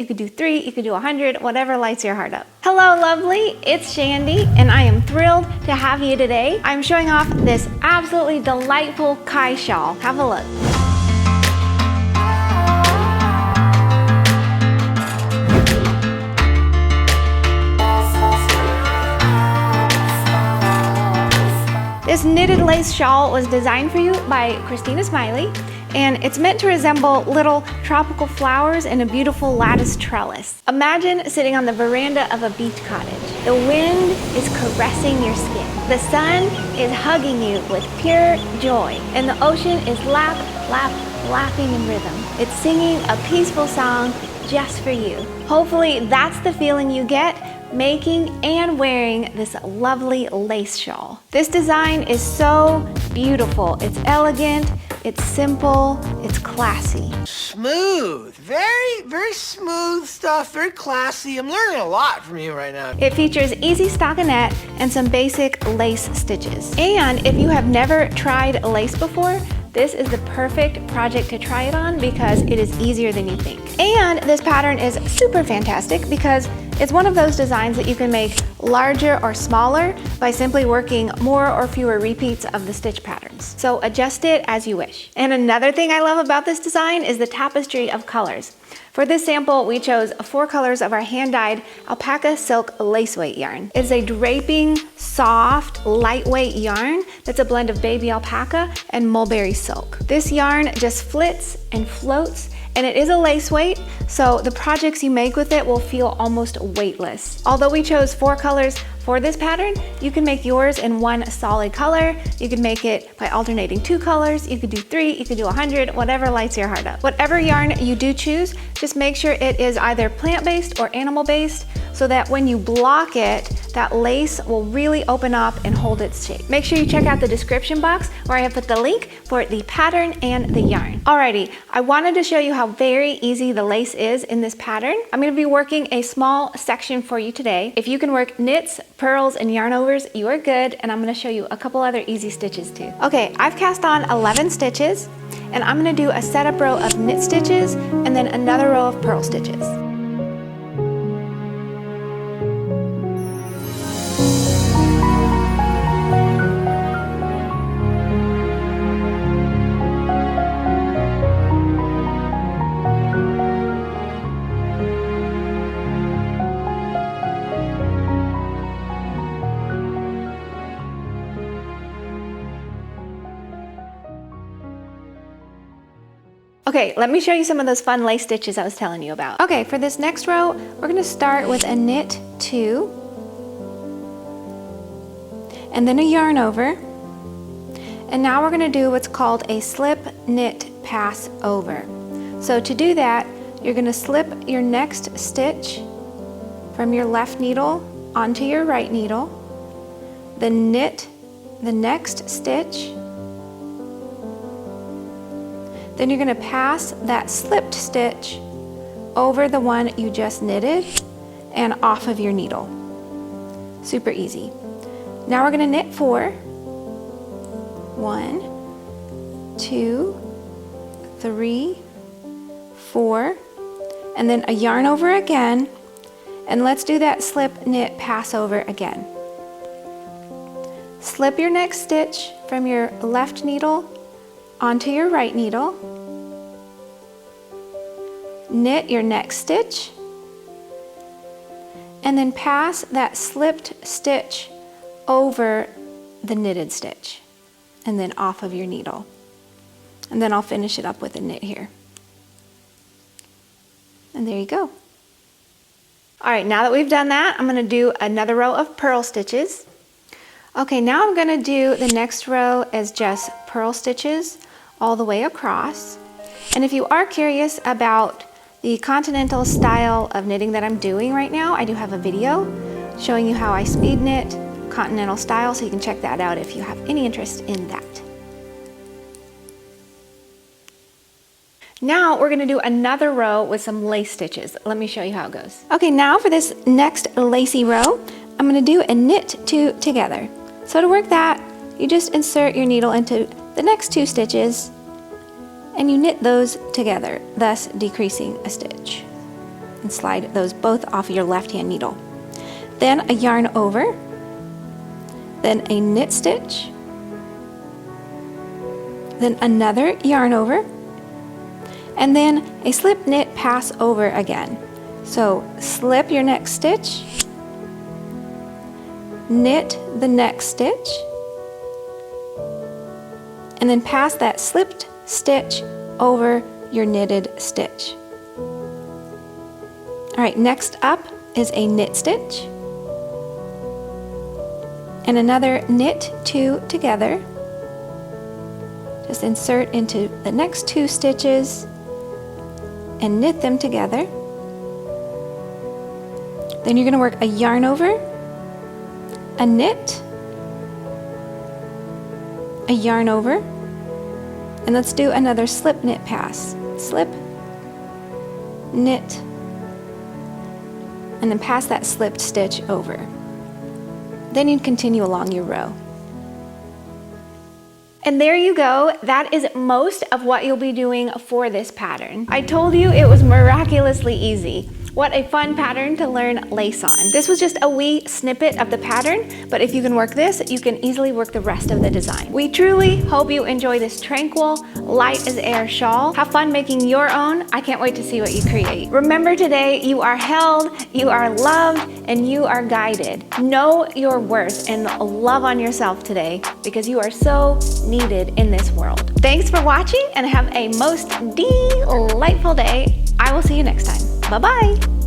You could do 3, you could do 100, whatever lights your heart up. Hello, lovely, it's Chandi, and I am thrilled to have you today. I'm showing off this absolutely delightful Kai shawl. Have a look. This knitted lace shawl was designed for you by Christina Smiley, and it's meant to resemble little tropical flowers in a beautiful lattice trellis. Imagine sitting on the veranda of a beach cottage. The wind is caressing your skin. The sun is hugging you with pure joy, and the ocean is lapping in rhythm. It's singing a peaceful song just for you. Hopefully that's the feeling you get making and wearing this lovely lace shawl. This design is so beautiful. It's elegant, it's simple, it's classy. Smooth, very smooth stuff, very classy. I'm learning a lot from you right now. It features easy stockinette and some basic lace stitches. And if you have never tried lace before, this is the perfect project to try it on because it is easier than you think. And this pattern is super fantastic because it's one of those designs that you can make larger or smaller by simply working more or fewer repeats of the stitch patterns. So adjust it as you wish. And another thing I love about this design is the tapestry of colors. For this sample, we chose 4 colors of our hand-dyed alpaca silk lace weight yarn. It's a draping, soft, lightweight yarn that's a blend of baby alpaca and mulberry silk. This yarn just flits and floats, and it is a lace weight, so the projects you make with it will feel almost weightless. Although we chose 4 colors for this pattern, you can make yours in one solid color. You can make it by alternating 2 colors. You could do 3, you could do 100, whatever lights your heart up. Whatever yarn you do choose, just make sure it is either plant-based or animal-based so that when you block it, that lace will really open up and hold its shape. Make sure you check out the description box where I have put the link for the pattern and the yarn. Alrighty, I wanted to show you how very easy the lace is in this pattern. I'm gonna be working a small section for you today. If you can work knits, purls, and yarn overs, you are good, and I'm gonna show you a couple other easy stitches too. Okay, I've cast on 11 stitches, and I'm gonna do a setup row of knit stitches and then another row of purl stitches. Okay, let me show you some of those fun lace stitches I was telling you about. Okay, for this next row, we're gonna start with a knit 2, and then a yarn over. And now we're gonna do what's called a slip knit pass over. So to do that, you're gonna slip your next stitch from your left needle onto your right needle, then knit the next stitch. Then you're gonna pass that slipped stitch over the one you just knitted and off of your needle. Super easy. Now we're gonna knit 4. 1, 2, 3, 4, and then a yarn over again, and let's do that slip knit pass over again. Slip your next stitch from your left needle onto your right needle, knit your next stitch, and then pass that slipped stitch over the knitted stitch and then off of your needle. And then I'll finish it up with a knit here. And there you go. All right, now that we've done that, I'm gonna do another row of purl stitches. Okay, now I'm gonna do the next row as just purl stitches all the way across. And if you are curious about the continental style of knitting that I'm doing right now, I do have a video showing you how I speed knit continental style, so you can check that out if you have any interest in that. Now we're gonna do another row with some lace stitches. Let me show you how it goes. Okay, now for this next lacy row, I'm gonna do a knit 2 together. So to work that, you just insert your needle into the next 2 stitches and you knit those together, thus decreasing a stitch. and slide those both off your left hand needle. Then a yarn over, then a knit stitch, then another yarn over, and then a slip knit pass over again. So slip your next stitch, knit the next stitch, and then pass that slipped stitch over your knitted stitch. All right, next up is a knit stitch and another knit two together. Just insert into the next two stitches and knit them together. Then you're going to work a yarn over, a knit, a yarn over, and let's do another slip knit pass. Slip, knit, and then pass that slipped stitch over. Then you continue along your row. And there you go. That is most of what you'll be doing for this pattern. I told you it was miraculously easy. What a fun pattern to learn lace on. This was just a wee snippet of the pattern, but if you can work this, you can easily work the rest of the design. We truly hope you enjoy this tranquil, light as air shawl. Have fun making your own. I can't wait to see what you create. Remember today, you are held, you are loved, and you are guided. Know your worth and love on yourself today because you are so needed in this world. Thanks for watching and have a most delightful day. I will see you next time. Bye-bye.